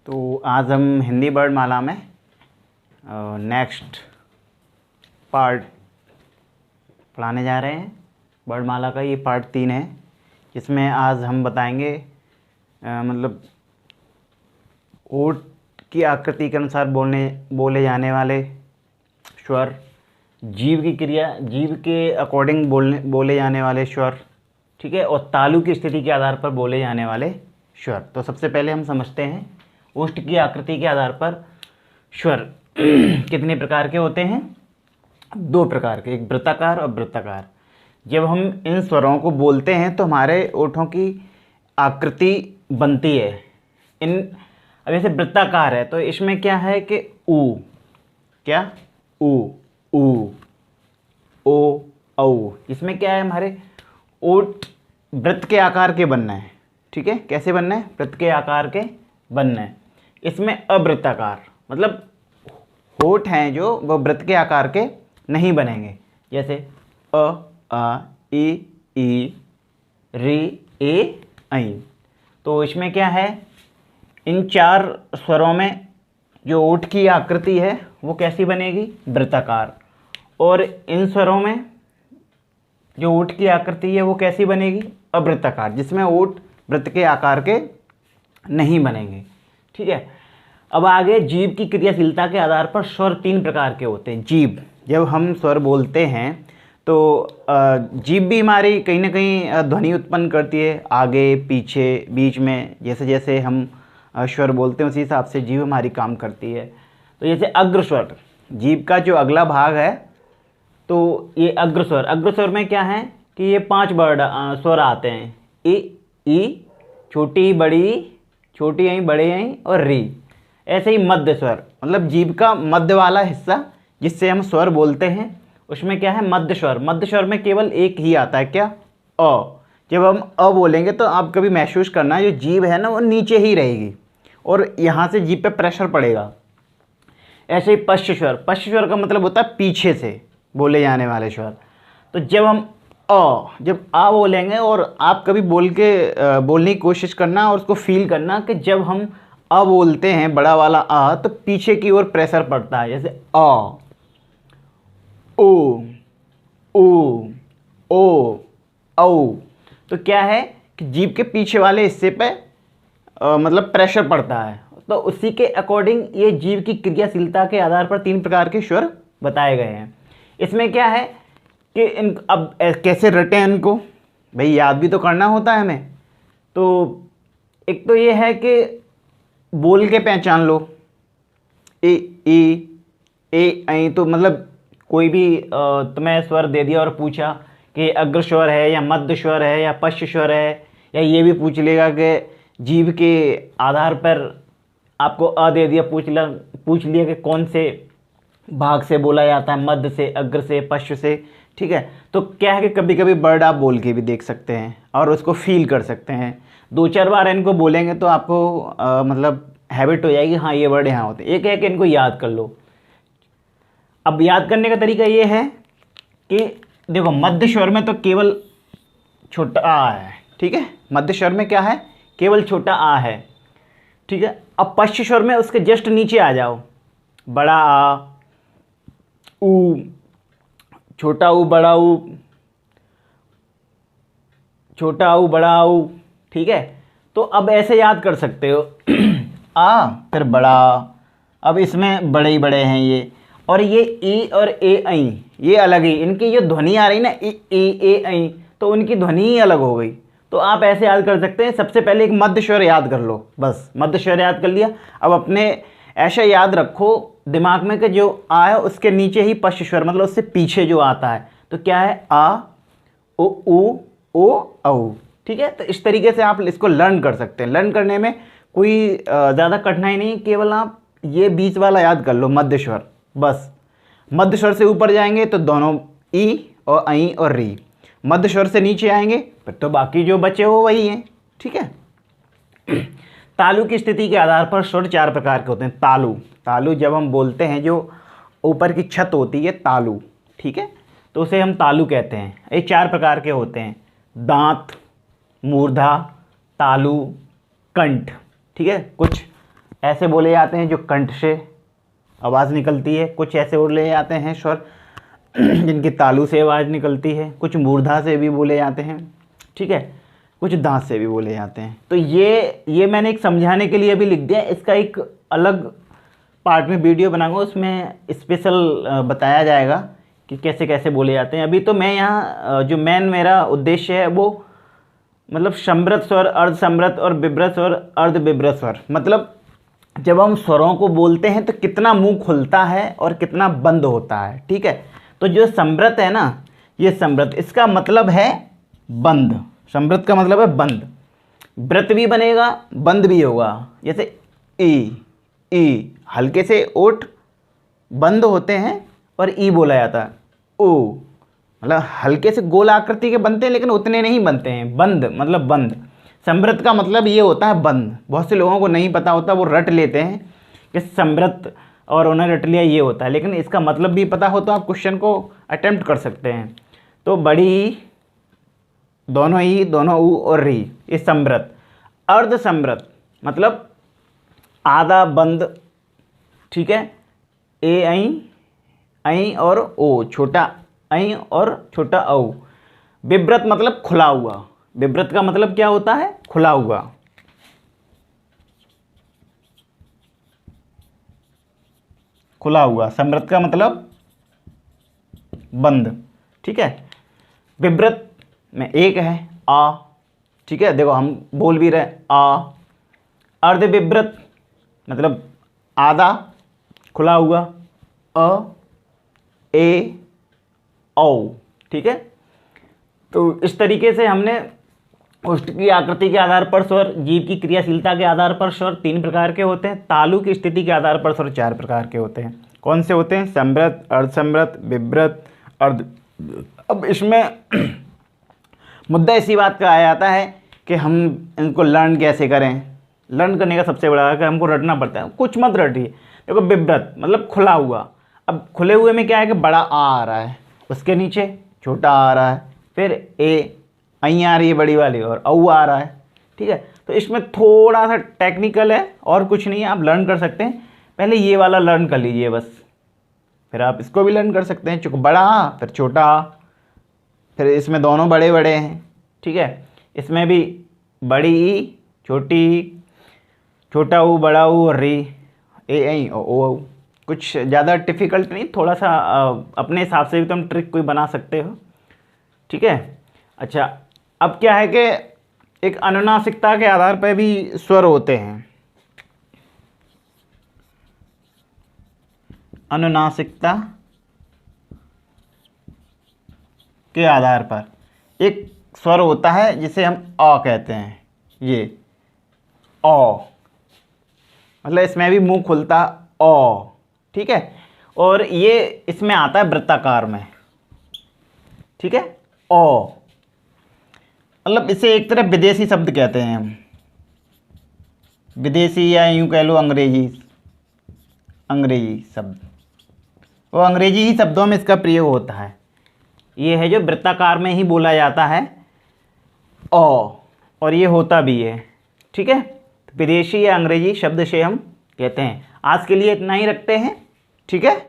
तो आज हम हिंदी वर्णमाला में नेक्स्ट पार्ट पढ़ाने जा रहे हैं। वर्णमाला का ये पार्ट 3 है, जिसमें आज हम बताएंगे मतलब ओठ की आकृति के अनुसार बोले जाने वाले स्वर, जीव की क्रिया, जीव के अकॉर्डिंग बोले जाने वाले स्वर, ठीक है, और तालु की स्थिति के आधार पर बोले जाने वाले स्वर। तो सबसे पहले हम समझते हैं ओष्ठ की आकृति के आधार पर स्वर कितने प्रकार के होते हैं। 2 प्रकार के, एक वृत्ताकार और वृत्ताकार। जब हम इन स्वरों को बोलते हैं तो हमारे ओठों की आकृति बनती है। अब जैसे वृत्ताकार है तो इसमें क्या है कि ऊ, क्या ऊ, ऊ, ओ, औ। इसमें क्या है, हमारे ओठ वृत्त के आकार के बनना है, ठीक है। कैसे बनना है? वृत्त के आकार के बनना है। इसमें अवृत्ताकार मतलब होठ हैं जो वो वृत्त के आकार के नहीं बनेंगे, जैसे अ, आ, ई, री, ए, ऐ। तो इसमें क्या है, इन 4 स्वरों में जो ओठ की आकृति है वो कैसी बनेगी? वृत्ताकार। और इन स्वरों में जो ओठ की आकृति है वो कैसी बनेगी? अवृत्ताकार, जिसमें ओठ वृत्त के आकार के नहीं बनेंगे, ठीक है। अब आगे जीभ की क्रियाशीलता के आधार पर स्वर 3 प्रकार के होते हैं। जीभ, जब हम स्वर बोलते हैं तो जीभ भी हमारी कहीं ना कहीं ध्वनि उत्पन्न करती है, आगे पीछे बीच में। जैसे जैसे हम स्वर बोलते हैं उसी हिसाब से जीभ हमारी काम करती है। तो जैसे अग्रस्वर, जीभ का जो अगला भाग है तो ये अग्रस्वर। अग्रस्वर में क्या है कि ये 5 स्वर आते हैं, ई, छोटी बड़ी, छोटी ऐ, बड़े ऐ और री। ऐसे ही मध्य स्वर, मतलब जीभ का मध्य वाला हिस्सा जिससे हम स्वर बोलते हैं उसमें क्या है? मध्य स्वर। मध्य स्वर में केवल एक ही आता है, क्या? अ। जब हम अ बोलेंगे तो आप कभी महसूस करना जो जीभ है ना वो नीचे ही रहेगी और यहाँ से जीभ पे प्रेशर पड़ेगा। ऐसे ही पश्च स्वर। पश्च स्वर का मतलब होता है पीछे से बोले जाने वाले स्वर। तो जब हम जब आ बोलेंगे और आप कभी बोलने की कोशिश करना और उसको फील करना कि जब हम अ बोलते हैं बड़ा वाला आ तो पीछे की ओर प्रेशर पड़ता है, जैसे अ, ओ, ओ, औ। तो क्या है कि जीभ के पीछे वाले हिस्से पे मतलब प्रेशर पड़ता है। तो उसी के अकॉर्डिंग ये जीभ की क्रियाशीलता के आधार पर 3 प्रकार के स्वर बताए गए हैं। इसमें क्या है कि अब कैसे रटें इनको, भाई याद भी तो करना होता है हमें। तो एक तो ये है कि बोल के पहचान लो, ए, ऐ। तो मतलब कोई भी तुम्हें स्वर दे दिया और पूछा कि अग्र स्वर है या मध्य स्वर है या पश्च स्वर है, या ये भी पूछ लेगा कि जीभ के आधार पर आपको अ दे दिया, पूछ लिया कि कौन से भाग से बोला जाता है, मध्य से, अग्र से, पश्च से, ठीक है। तो क्या है कि कभी कभी वर्ड आप बोल के भी देख सकते हैं और उसको फील कर सकते हैं। 2-4 बार इनको बोलेंगे तो आपको मतलब हैबिट हो जाएगी, हाँ ये वर्ड यहाँ होते हैं। एक है कि इनको याद कर लो। अब याद करने का तरीका ये है कि देखो मध्य स्वर में तो केवल छोटा आ है, ठीक है। मध्य स्वर में क्या है? केवल छोटा आ है, ठीक है। अब पश्च स्वर में उसके जस्ट नीचे आ जाओ, बड़ा आ, ऊ, छोटा ऊ, बड़ा ऊ, छोटा ऊ, बड़ा ऊ, ठीक है। तो अब ऐसे याद कर सकते हो आ फिर बड़ा। अब इसमें बड़े ही बड़े हैं ये, और ये ई और ए ऐ ये अलग ही, इनकी जो ध्वनि आ रही ना ए ऐ, तो उनकी ध्वनि ही अलग हो गई। तो आप ऐसे याद कर सकते हैं। सबसे पहले एक मध्य स्वर याद कर लो, बस मध्य स्वर याद कर लिया। अब अपने ऐसा याद रखो दिमाग में कि जो आ है उसके नीचे ही पश्च स्वर, मतलब उससे पीछे जो आता है तो क्या है? आ, ओ, औ, ठीक है। तो इस तरीके से आप इसको लर्न कर सकते हैं। लर्न करने में कोई ज़्यादा कठिनाई नहीं, केवल आप ये बीच वाला याद कर लो, मध्य स्वर। बस मध्य स्वर से ऊपर जाएंगे तो दोनों ई और ऐ और री, मध्य स्वर से नीचे आएंगे फिर तो बाकी जो बचे हो वही हैं, ठीक है। तालु की स्थिति के आधार पर स्वर 4 प्रकार के होते हैं। तालु जब हम बोलते हैं जो ऊपर की छत होती है तालु, ठीक है, तो उसे हम तालु कहते हैं। ये 4 प्रकार के होते हैं, दांत, मूर्धा, तालु, कंठ, ठीक है। कुछ ऐसे बोले जाते हैं जो कंठ से आवाज़ निकलती है, कुछ ऐसे बोले जाते हैं स्वर जिनकी तालू से आवाज़ निकलती है, कुछ मूर्धा से भी बोले जाते हैं, ठीक है, कुछ दांत से भी बोले जाते हैं। तो ये मैंने एक समझाने के लिए भी लिख दिया, इसका एक अलग पार्ट में वीडियो बनाऊंगा, उसमें स्पेशल बताया जाएगा कि कैसे कैसे बोले जाते हैं। अभी तो मैं यहाँ जो मेन मेरा उद्देश्य है वो मतलब समृत स्वर, अर्ध समृत और विभ्रत स्वर, अर्ध विभ्रत स्वर, मतलब जब हम स्वरों को बोलते हैं तो कितना मुंह खुलता है और कितना बंद होता है, ठीक है। तो जो समृत है ना, ये समृत, इसका मतलब है बंद, समृत का मतलब है बंद, व्रत भी बनेगा बंद भी होगा। जैसे ई हल्के से ओठ बंद होते हैं और ई बोला जाता है, ओ मतलब हल्के से गोल आकृति के बनते हैं लेकिन उतने नहीं बनते हैं, बंद मतलब बंद। समृत का मतलब ये होता है बंद। बहुत से लोगों को नहीं पता होता, वो रट लेते हैं कि समृत और उन्हें रट लिया ये होता है, लेकिन इसका मतलब भी पता हो तो आप क्वेश्चन को अटेम्प्ट कर सकते हैं। तो बड़ी ई, दोनों ऊ और री, ये समृत। अर्ध समृत मतलब आधा बंद, ठीक है, ए ऐ और ओ, छोटा ऐ और छोटा औ। विव्रत मतलब खुला हुआ, विव्रत का मतलब क्या होता है, खुला हुआ। खुला हुआ, समृत का मतलब बंद, ठीक है। विव्रत में एक है आ, ठीक है, देखो हम बोल भी रहे आ। अर्ध विव्रत मतलब आधा खुला हुआ, अ ए औ, ठीक है। तो इस तरीके से हमने ओष्ठ की आकृति के आधार पर स्वर, जीभ की क्रियाशीलता के आधार पर स्वर 3 प्रकार के होते हैं, तालु की स्थिति के आधार पर स्वर 4 प्रकार के होते हैं। कौन से होते हैं, समृत, अर्धसमृत, विव्रत, अर्ध। अब इसमें मुद्दा इसी बात का आ जाता है कि हम इनको लर्न कैसे करें। लर्न करने का सबसे बड़ा है कि हमको रटना पड़ता है, कुछ मत रटिए। देखो विव्रत मतलब खुला हुआ, अब खुले हुए में क्या है कि बड़ा आ रहा है, उसके नीचे छोटा आ रहा है, फिर ए ऐ आ रही है बड़ी वाली और औ आ रहा है, ठीक है। तो इसमें थोड़ा सा टेक्निकल है और कुछ नहीं है, आप लर्न कर सकते हैं। पहले ये वाला लर्न कर लीजिए बस, फिर आप इसको भी लर्न कर सकते हैं। चूँकि बड़ा आ फिर छोटा आ, फिर इसमें दोनों बड़े बड़े हैं, ठीक है। इसमें भी बड़ी ई छोटी ई, छोटा ऊ बड़ा ऊ और री, ए ऐ और ओ। कुछ ज़्यादा डिफ़िकल्ट नहीं, थोड़ा सा अपने हिसाब से भी तुम ट्रिक कोई बना सकते हो, ठीक है। अच्छा, अब क्या है कि एक अनुनासिकता के आधार पर भी स्वर होते हैं। अनुनासिकता के आधार पर एक स्वर होता है जिसे हम अ कहते हैं, ये अ मतलब इसमें भी मुंह खुलता अ, ठीक है। और ये इसमें आता है वृत्ताकार में, ठीक है। अ मतलब इसे एक तरह विदेशी शब्द कहते हैं हम, विदेशी या यूं कह लो अंग्रेजी शब्द, वो अंग्रेजी ही शब्दों में इसका प्रयोग होता है। ये है जो वृत्ताकार में ही बोला जाता है अ, और ये होता भी है, ठीक है। विदेशी या अंग्रेजी शब्द से हम कहते हैं। आज के लिए इतना ही रखते हैं, ठीक है।